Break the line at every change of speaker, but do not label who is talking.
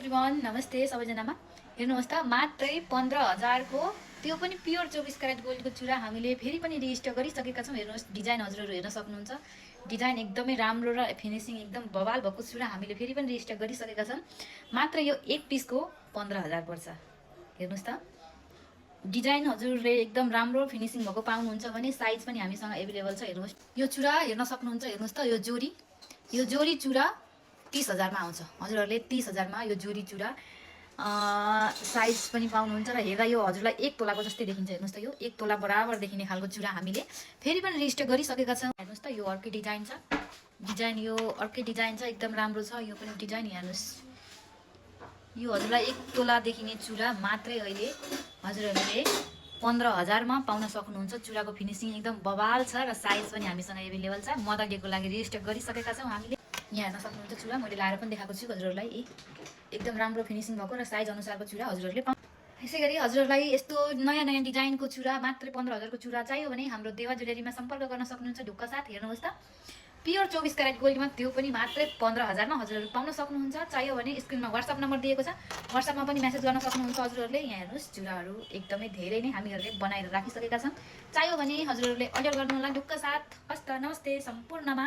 Everyone, नमस्ते सबैजनामा। हेर्नुहोस् त, मात्रै 15,000 को त्यो पनि प्योर 24 क्यारेट गोल्डको चुरा हामीले फेरि पनि रिस्टक गरिसकेका छौँ। हेर्नुहोस्, डिजाइन हजुरहरू हेर्न सक्नुहुन्छ। डिजाइन एकदमै राम्रो र फिनिसिङ एकदम बवाल भएको चुरा हामीले फेरि पनि रिस्टक गरिसकेका छौँ। मात्र यो एक पिसको 15,000 पर्छ। हेर्नुहोस् त, डिजाइन हजुरले एकदम राम्रो फिनिसिङ भएको पाउनुहुन्छ भने साइज पनि हामीसँग एभाइलेबल छ। हेर्नुहोस्, यो चुरा हेर्न सक्नुहुन्छ। हेर्नुहोस् त, यो जोरी चुरा 30,000 मा आउँछ। हजुरहरूले 30,000 मा यो जोरी चुरा साइज पनि पाउनुहुन्छ र हेर्दा यो हजुरलाई 1 तोलाको जस्तै देखिन्छ। हेर्नुहोस् त, यो 1 तोला बराबर देखिने खालको चुरा हामीले फेरि पनि रिस्टक गरिसकेका छौँ। हेर्नुहोस् त, यो अर्कै डिजाइन छ। यो अर्कै डिजाइन छ, एकदम राम्रो छ। यो पनि डिजाइन हेर्नुहोस्। यो हजुरलाई 1 तोला देखिने चुरा मात्रै अहिले हजुरहरूले 15,000 मा पाउन सक्नुहुन्छ। चुराको फिनिसिङ एकदम बवाल छ र साइज पनि हामीसँग एभाइलेबल छ। मदगेको लागि रिस्टक गरिसकेका छौँ हामीले। यहाँ हेर्न सक्नुहुन्छ चुरा, मैले लाएर पनि देखाएको छु हजुरहरूलाई। एकदम राम्रो फिनिसिङ भएको र साइज अनुसारको चुरा हजुरहरूले यसै गरी हजुरहरूलाई यस्तो नयाँ नयाँ डिजाइनको चुरा मात्रै 15,000 को चुरा चाहियो भने हाम्रो देवा ज्वेलरीमा सम्पर्क गर्न सक्नुहुन्छ। ढुक्का साथ हेर्नुहोस् त, प्योर 24 क्यारेट गोल्डमा त्यो पनि मात्रै 15,000 मा हजुरहरू पाउन सक्नुहुन्छ। चाहियो भने स्क्रिनमा WhatsApp नम्बर दिएको छ, WhatsAppमा पनि मेसेज गर्न सक्नुहुन्छ हजुरहरूले। यहाँ हेर्नुहोस्, चुराहरू एकदमै धेरै नै हामीहरूले बनाएर राखिसकेका छौँ। चाहियो भने हजुरहरूले अर्डर गर्नु होला ढुक्का साथ। हस्त, नमस्ते सम्पूर्णमा।